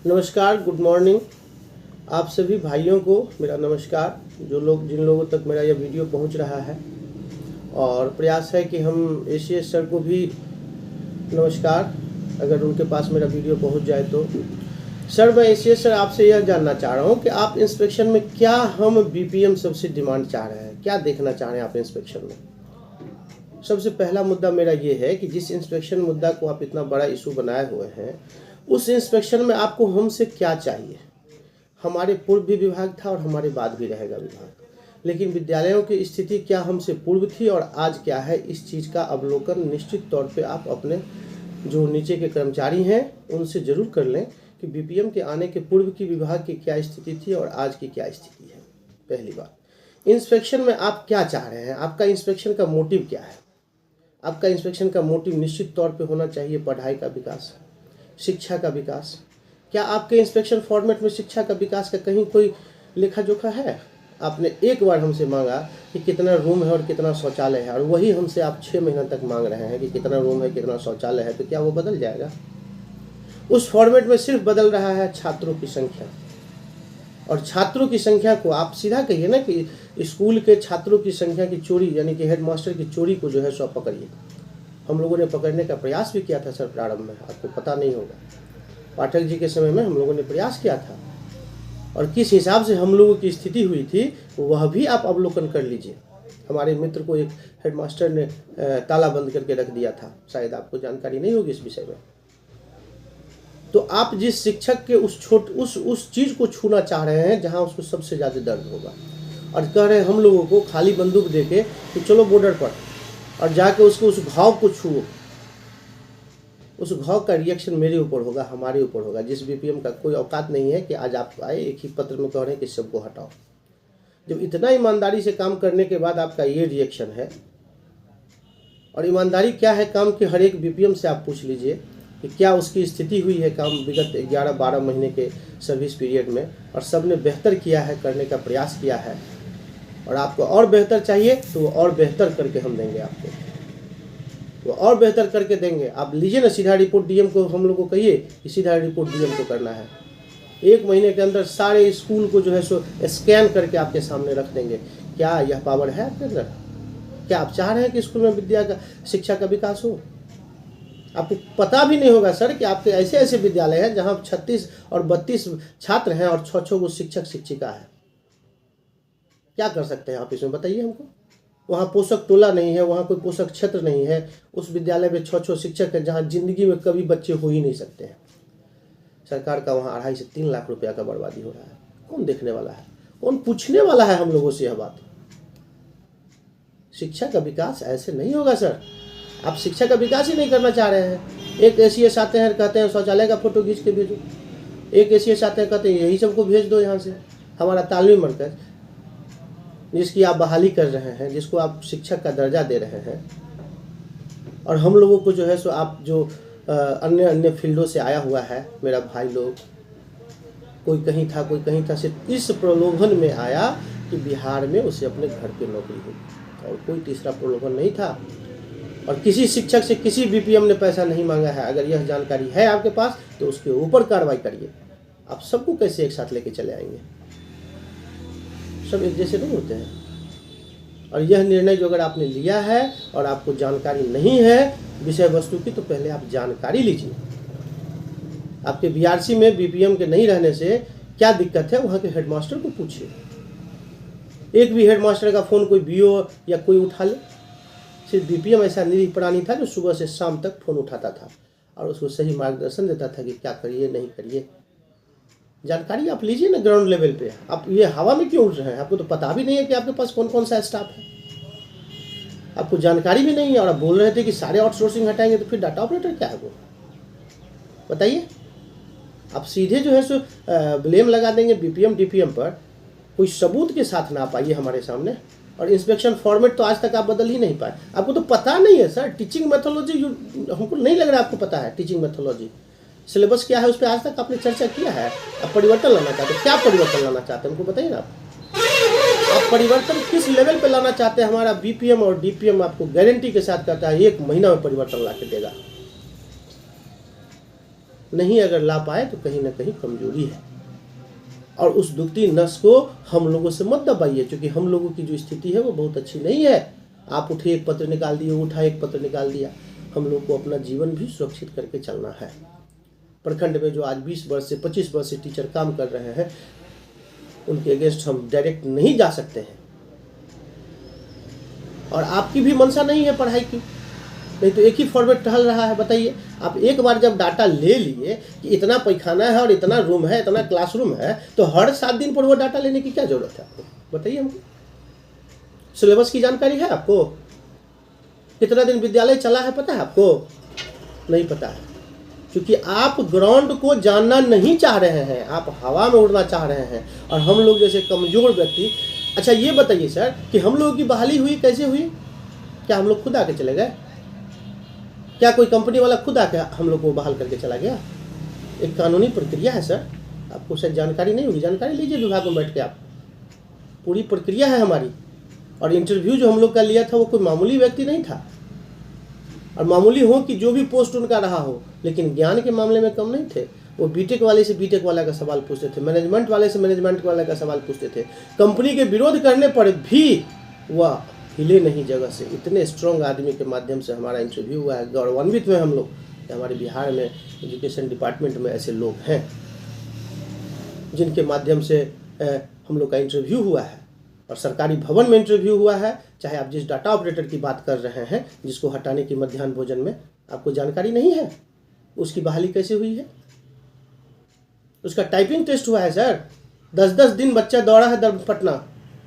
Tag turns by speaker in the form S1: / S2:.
S1: नमस्कार, good morning. आप सभी भाइयों को मेरा नमस्कार। जिन लोगों तक मेरा यह वीडियो पहुंच रहा है, और प्रयास है कि हम एसीएस सर को भी नमस्कार, अगर उनके पास मेरा वीडियो पहुंच जाए तो। सर, मैं एसीएस सर आपसे यह जानना चाह रहा हूं कि आप इंस्पेक्शन में क्या हम बीपीएम सबसे डिमांड चाह रहे हैं, क्या देखना चाह रहे हैं आप इंस्पेक्शन में? सबसे पहला मुद्दा मेरा ये है कि जिस इंस्पेक्शन मुद्दा को आप इतना बड़ा इशू बनाए हुए हैं, उस इंस्पेक्शन में आपको हमसे क्या चाहिए? हमारे पूर्व भी विभाग था और हमारे बाद भी रहेगा विभाग, लेकिन विद्यालयों की स्थिति क्या हमसे पूर्व थी और आज क्या है, इस चीज़ का अवलोकन निश्चित तौर पे आप अपने जो नीचे के कर्मचारी हैं उनसे जरूर कर लें कि बीपीएम के आने के पूर्व की विभाग की क्या स्थिति थी और आज की क्या स्थिति है। पहली बात, इंस्पेक्शन में आप क्या चाह रहे हैं? आपका इंस्पेक्शन का मोटिव क्या है? आपका इंस्पेक्शन का मोटिव निश्चित तौर पे होना चाहिए पढ़ाई का विकास, शिक्षा का विकास। क्या आपके इंस्पेक्शन फॉर्मेट में शिक्षा का विकास का कहीं कोई लेखा जोखा है? आपने एक बार हमसे मांगा कि कितना रूम है और कितना शौचालय है, और वही हमसे आप 6 महीना तक मांग रहे हैं कि कितना रूम है, कितना शौचालय है, तो क्या वो बदल जाएगा? उस फॉर्मेट में सिर्फ बदल रहा है छात्रों की संख्या, और छात्रों की संख्या को आप सीधा कहिए ना कि स्कूल के छात्रों की संख्या की चोरी, यानी कि हेडमास्टर की चोरी को जो है सो पकड़िए। हम लोगों ने पकड़ने का प्रयास भी किया था सर प्रारंभ में, आपको पता नहीं होगा। पाठक जी के समय में हम लोगों ने प्रयास किया था, और किस हिसाब से हम लोगों की स्थिति हुई थी वह भी आप अवलोकन कर लीजिए। हमारे मित्र को एक हेडमास्टर ने ताला बंद करके रख दिया था, शायद आपको जानकारी नहीं होगी इस विषय में। तो आप जिस शिक्षक के उस चीज़ को छूना चाह रहे हैं जहां उसको सबसे ज़्यादा दर्द होगा, और कह रहे हैं हम लोगों को खाली बंदूक देके कि चलो बॉर्डर पर और जाके उसको उस घाव को छुओ। उस घाव का रिएक्शन मेरे ऊपर होगा, हमारे ऊपर होगा। जिस बीपीएम का कोई औकात नहीं है कि आज आप आए एक ही पत्र में कह रहे हैं कि सबको हटाओ। जब इतना ईमानदारी से काम करने के बाद आपका ये रिएक्शन है, और ईमानदारी क्या है काम की, हर एक बीपीएम से आप पूछ लीजिए कि क्या उसकी स्थिति हुई है काम विगत 11-12 महीने के सर्विस पीरियड में, और सब ने बेहतर किया है, करने का प्रयास किया है। और आपको और बेहतर चाहिए तो वो और बेहतर करके हम देंगे आपको, वो और बेहतर करके देंगे। आप लीजिए ना सीधा रिपोर्ट डीएम को, हम लोग को कहिए कि सीधा रिपोर्ट डीएम को करना है। 1 महीने के अंदर सारे स्कूल को जो है सो स्कैन करके आपके सामने रख देंगे। क्या यह पावर है आपके अंदर? क्या आप चाह रहे हैं कि स्कूल में शिक्षा का विकास हो? आपको पता भी नहीं होगा सर कि आपके ऐसे ऐसे विद्यालय हैं जहां 36 और 32 छात्र हैं और 6-6 को शिक्षक शिक्षिका है। क्या कर सकते हैं आप इसमें बताइए हमको? वहाँ पोषक टोला नहीं है, वहाँ कोई पोषक क्षेत्र नहीं है। उस विद्यालय में 6-6 शिक्षक हैं जहाँ जिंदगी में कभी बच्चे हो ही नहीं सकते हैं। सरकार का वहाँ 2.5 से 3 लाख रुपया का बर्बादी हो रहा है। कौन देखने वाला है? कौन पूछने वाला है हम लोगों से यह बात? शिक्षा का विकास ऐसे नहीं होगा सर। आप शिक्षा का विकास ही नहीं करना चाह रहे हैं। एक एसीएस आते हैं कहते हैं शौचालय का फोटो खींच के भेजो, एक एसीएस आते हैं कहते हैं यही सबको भेज दो यहाँ से। हमारा तालीम मरकज जिसकी आप बहाली कर रहे हैं, जिसको आप शिक्षक का दर्जा दे रहे हैं, और हम लोगों को जो है सो आप जो अन्य फील्डों से आया हुआ है मेरा भाई लोग, कोई कहीं था कोई कहीं था, सिर्फ इस प्रलोभन में आया कि बिहार में उसे अपने घर पे नौकरी होगी, और कोई तीसरा प्रलोभन नहीं था। और किसी शिक्षक से किसी बीपीएम ने पैसा नहीं मांगा है। अगर यह जानकारी है आपके पास तो उसके ऊपर कार्रवाई करिए। आप सबको कैसे एक साथ लेके चले आएंगे? सब एक जैसे नहीं होते हैं। और यह निर्णय जो अगर आपने लिया है और आपको जानकारी नहीं है विषय वस्तु की, तो पहले आप जानकारी लीजिए। आपके बीआरसी में बीपीएम के नहीं रहने से क्या दिक्कत है, वहाँ के हेडमास्टर को पूछिए। एक भी हेडमास्टर का फ़ोन कोई बीओ या कोई उठा ले? सिर्फ बीपीएम ऐसा निरीह प्राणी था जो सुबह से शाम तक फ़ोन उठाता था और उसको सही मार्गदर्शन देता था कि क्या करिए नहीं करिए। जानकारी आप लीजिए ना ग्राउंड लेवल पे। आप ये हवा में क्यों उड़ रहे हैं? आपको तो पता भी नहीं है कि आपके पास कौन कौन सा स्टाफ है, आपको जानकारी भी नहीं है, और आप बोल रहे थे कि सारे आउटसोर्सिंग हटाएंगे, तो फिर डाटा ऑपरेटर क्या है वो बताइए? आप सीधे जो है सो ब्लेम लगा देंगे बीपीएम डीपीएम पर, कोई सबूत के साथ ना पाइए हमारे सामने। और इंस्पेक्शन फॉर्मेट तो आज तक आप बदल ही नहीं पाए। आपको तो पता नहीं है सर टीचिंग मेथोलॉजी, हमको नहीं लग रहा है आपको पता है टीचिंग मेथोलॉजी सिलेबस क्या है, उस पर आज तक आपने चर्चा किया है? आप परिवर्तन लाना चाहते हैं? क्या परिवर्तन लाना चाहते हैं हमको बताइए ना। आप परिवर्तन किस लेवल पे लाना चाहते हैं? हमारा बीपीएम और डीपीएम आपको गारंटी के साथ कहता है 1 महीना में परिवर्तन ला के देगा। नहीं अगर ला पाए तो कहीं ना कहीं कमजोरी है। और उस दुखती नस को हम लोगों से मत दबाइए, क्योंकि हम लोगों की जो स्थिति है वो बहुत अच्छी नहीं है। आप उठे एक पत्र निकाल दिए, उठा एक पत्र निकाल दिया। हम लोग को अपना जीवन भी सुरक्षित करके चलना है। प्रखंड में जो आज 20 वर्ष से 25 वर्ष से टीचर काम कर रहे हैं, उनके अगेंस्ट हम डायरेक्ट नहीं जा सकते हैं। और आपकी भी मंशा नहीं है पढ़ाई की, नहीं तो एक ही फॉर्मेट टहल रहा है। बताइए, आप एक बार जब डाटा ले लिए कि इतना पैखाना है और इतना रूम है, इतना क्लासरूम है, तो हर 7 दिन पर वो डाटा लेने की क्या जरूरत है आपको? बताइए हमको। सिलेबस की जानकारी है आपको? कितना दिन विद्यालय चला है पता है आपको? नहीं पता है, क्योंकि आप ग्राउंड को जानना नहीं चाह रहे हैं, आप हवा में उड़ना चाह रहे हैं। और हम लोग जैसे कमजोर व्यक्ति, अच्छा ये बताइए सर कि हम लोगों की बहाली हुई कैसे हुई? क्या हम लोग खुद आके चले गए? क्या कोई कंपनी वाला खुद आके हम लोग को बहाल करके चला गया? एक कानूनी प्रक्रिया है सर, आपको शायद जानकारी नहीं होगी। जानकारी लीजिए विभाग में बैठ के आप, पूरी प्रक्रिया है हमारी। और इंटरव्यू जो हम लोग का लिया था वो कोई मामूली व्यक्ति नहीं था। और मामूली हो कि जो भी पोस्ट उनका रहा हो, लेकिन ज्ञान के मामले में कम नहीं थे। वो बीटेक वाले से बीटेक वाला का सवाल पूछते थे, मैनेजमेंट वाले से मैनेजमेंट वाला का सवाल पूछते थे। कंपनी के विरोध करने पर भी वह हिले नहीं जगह से। इतने स्ट्रॉन्ग आदमी के माध्यम से हमारा इंटरव्यू हुआ है। गौरवान्वित हुए हम लोग कि हमारे बिहार में एजुकेशन डिपार्टमेंट में ऐसे लोग हैं जिनके माध्यम से हम लोग का इंटरव्यू हुआ है। और सरकारी भवन में इंटरव्यू हुआ है। चाहे आप जिस डाटा ऑपरेटर की बात कर रहे हैं, जिसको हटाने की मध्याह्न भोजन में आपको जानकारी नहीं है, उसकी बहाली कैसे हुई है? उसका टाइपिंग टेस्ट हुआ है सर। 10-10 दिन बच्चा दौड़ा है पटना।